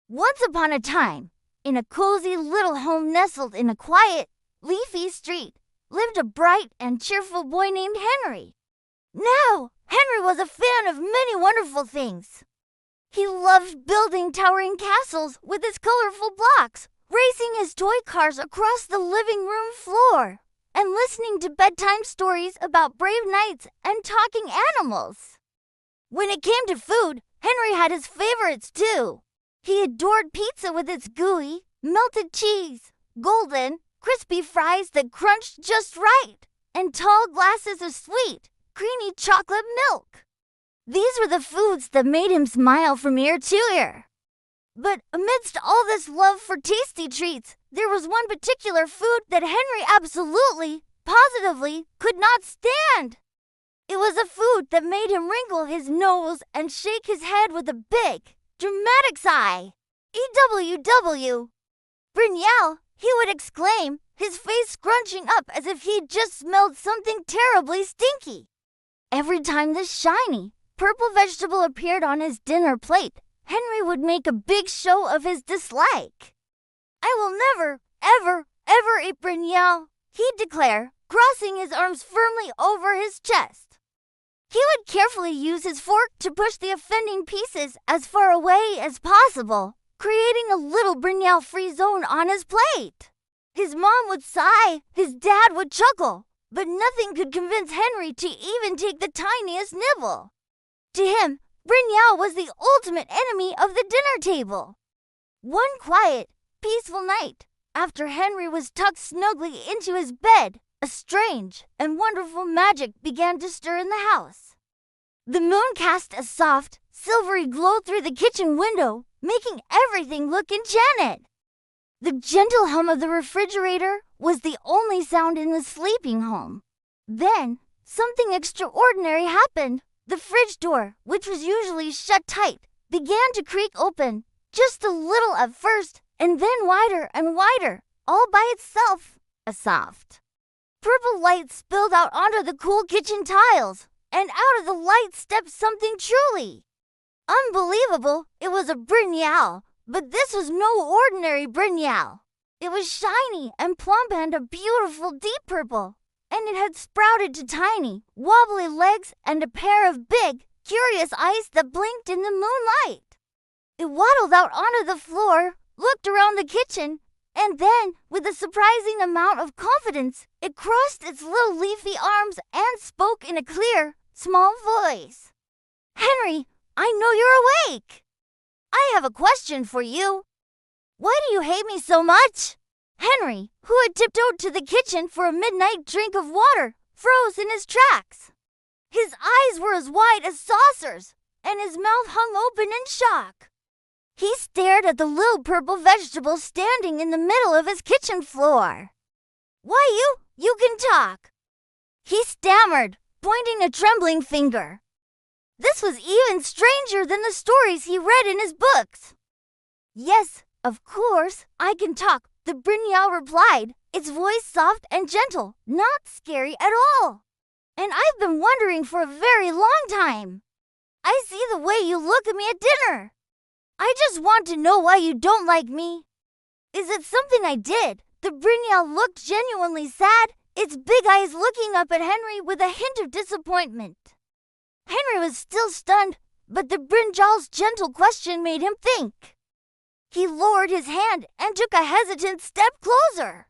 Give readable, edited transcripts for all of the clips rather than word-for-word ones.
Once upon a time, in a cozy little home nestled in a quiet, leafy street, lived a bright and cheerful boy named Henry. Now, Henry was a fan of many wonderful things. He loved building towering castles with his colorful blocks, racing his toy cars across the living room floor, and listening to bedtime stories about brave knights and talking animals. When it came to food, Henry had his favorites too. He adored pizza with its gooey, melted cheese, golden, crispy fries that crunched just right, and tall glasses of sweet, creamy chocolate milk. These were the foods that made him smile from ear to ear. But amidst all this love for tasty treats, there was one particular food that Henry absolutely, positively could not stand. It was a food that made him wrinkle his nose and shake his head with a big, dramatic sigh. EWW. Brinjal, he would exclaim, his face scrunching up as if he'd just smelled something terribly stinky. Every time this shiny, purple vegetable appeared on his dinner plate, Henry would make a big show of his dislike. I will never, ever eat Brinjal, he'd declare, crossing his arms firmly over his chest. He would carefully use his fork to push the offending pieces as far away as possible, creating a little Brinjal-free zone on his plate. His mom would sigh, his dad would chuckle, but nothing could convince Henry to even take the tiniest nibble. To him, Brinjal was the ultimate enemy of the dinner table. One quiet, peaceful night, after Henry was tucked snugly into his bed, a strange and wonderful magic began to stir in the house. The moon cast a soft, silvery glow through the kitchen window, making everything look enchanted. The gentle hum of the refrigerator was the only sound in the sleeping home. Then, something extraordinary happened. The fridge door, which was usually shut tight, began to creak open, just a little at first, and then wider and wider, all by itself. A soft, purple light spilled out onto the cool kitchen tiles, and out of the light stepped something truly unbelievable. It was a Brinjal, but this was no ordinary Brinjal. It was shiny and plump and a beautiful deep purple, and it had sprouted to tiny, wobbly legs and a pair of big, curious eyes that blinked in the moonlight. It waddled out onto the floor, looked around the kitchen, and then, with a surprising amount of confidence, it crossed its little leafy arms and spoke in a clear, small voice. Henry, I know you're awake. I have a question for you. Why do you hate me so much? Henry, who had tiptoed to the kitchen for a midnight drink of water, froze in his tracks. His eyes were as wide as saucers, and his mouth hung open in shock. He stared at the little purple vegetable standing in the middle of his kitchen floor. Why, you can talk, he stammered, pointing a trembling finger. This was even stranger than the stories he read in his books. Yes, of course, I can talk, the Brinjal replied, its voice soft and gentle, not scary at all. And I've been wondering for a very long time. I see the way you look at me at dinner. I just want to know why you don't like me. Is it something I did? The Brinjal looked genuinely sad, its big eyes looking up at Henry with a hint of disappointment. Henry was still stunned, but the Brinjal's gentle question made him think. He lowered his hand and took a hesitant step closer.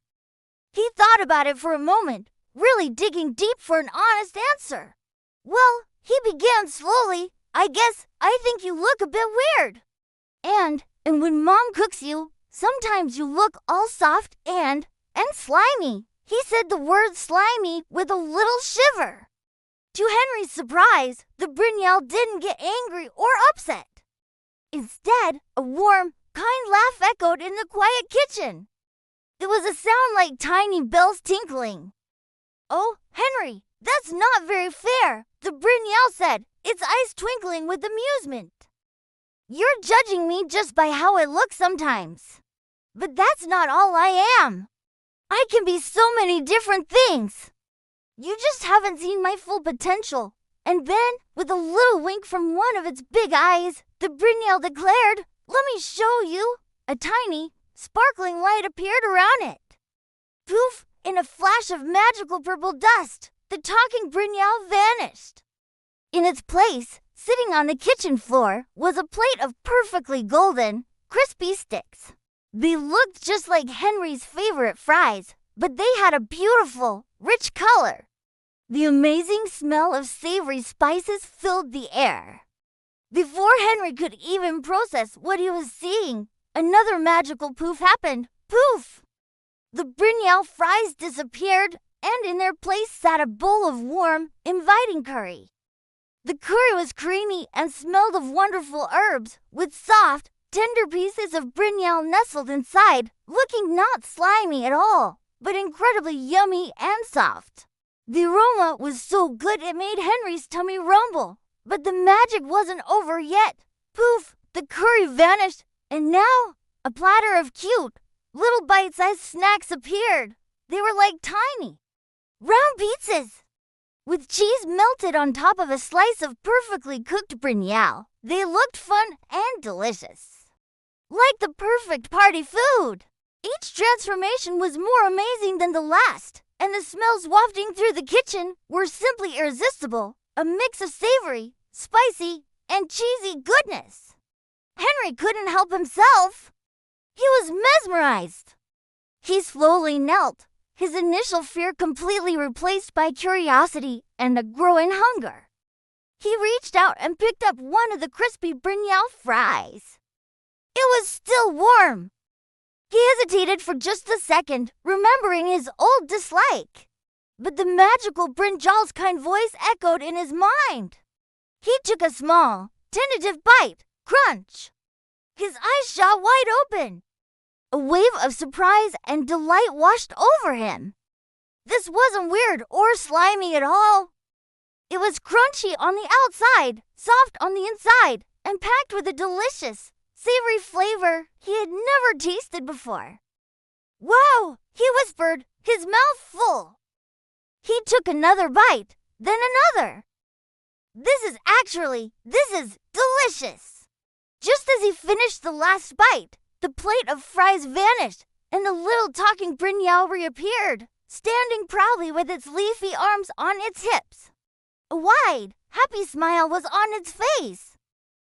He thought about it for a moment, really digging deep for an honest answer. Well, he began slowly. I think you look a bit weird. And when Mom cooks you, sometimes you look all soft and slimy. He said the word slimy with a little shiver. To Henry's surprise, the Brinjal didn't get angry or upset. Instead, a warm, kind laugh echoed in the quiet kitchen. It was a sound like tiny bells tinkling. Oh, Henry, that's not very fair, the Brinjal said, its eyes twinkling with amusement. You're judging me just by how I look sometimes. But that's not all I am. I can be so many different things. You just haven't seen my full potential. And then, with a little wink from one of its big eyes, the Brinjal declared, Let me show you. A tiny, sparkling light appeared around it. Poof! In a flash of magical purple dust, the talking Brinjal vanished. In its place, sitting on the kitchen floor, was a plate of perfectly golden, crispy sticks. They looked just like Henry's favorite fries, but they had a beautiful, rich color. The amazing smell of savory spices filled the air. Before Henry could even process what he was seeing, another magical poof happened. Poof! The Brinjal fries disappeared, and in their place sat a bowl of warm, inviting curry. The curry was creamy and smelled of wonderful herbs, with soft, tender pieces of Brinjal nestled inside, looking not slimy at all, but incredibly yummy and soft. The aroma was so good it made Henry's tummy rumble, but the magic wasn't over yet. Poof! The curry vanished, and now a platter of cute, little bite-sized snacks appeared. They were like tiny, round pizzas, with cheese melted on top of a slice of perfectly cooked Brinjal. They looked fun and delicious, like the perfect party food. Each transformation was more amazing than the last, and the smells wafting through the kitchen were simply irresistible, a mix of savory, spicy, and cheesy goodness. Henry couldn't help himself. He was mesmerized. He slowly knelt, his initial fear completely replaced by curiosity and a growing hunger. He reached out and picked up one of the crispy Brinjal fries. It was still warm. He hesitated for just a second, remembering his old dislike. But the magical Brinjal's kind voice echoed in his mind. He took a small, tentative bite. Crunch! His eyes shot wide open. A wave of surprise and delight washed over him. This wasn't weird or slimy at all. It was crunchy on the outside, soft on the inside, and packed with a delicious, savory flavor he had never tasted before. Wow! He whispered, his mouth full. He took another bite, then another. This is delicious. Just as he finished the last bite, the plate of fries vanished, and the little talking Brinjal reappeared, standing proudly with its leafy arms on its hips. A wide, happy smile was on its face.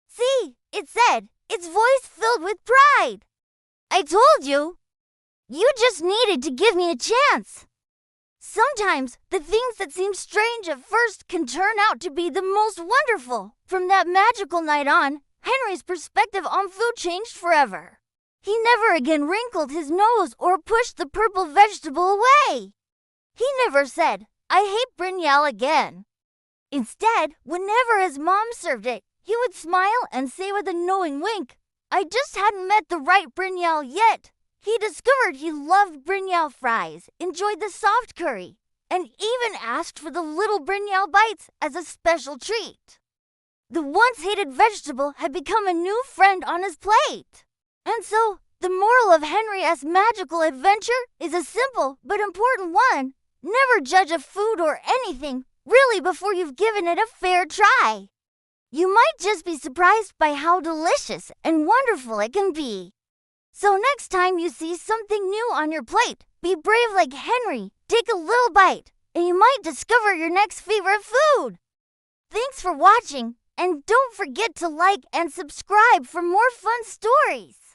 See, it said, its voice filled with pride. I told you. You just needed to give me a chance. Sometimes the things that seem strange at first can turn out to be the most wonderful. From that magical night on, Henry's perspective on food changed forever. He never again wrinkled his nose or pushed the purple vegetable away. He never said, I hate Brinjal again. Instead, whenever his mom served it, he would smile and say with a knowing wink, I just hadn't met the right Brinjal yet. He discovered he loved Brinjal fries, enjoyed the soft curry, and even asked for the little Brinjal bites as a special treat. The once hated vegetable had become a new friend on his plate. And so, the moral of Henry's magical adventure is a simple but important one. Never judge a food or anything, really, before you've given it a fair try. You might just be surprised by how delicious and wonderful it can be. So next time you see something new on your plate, be brave like Henry, take a little bite, and you might discover your next favorite food. Thanks for watching, and don't forget to like and subscribe for more fun stories.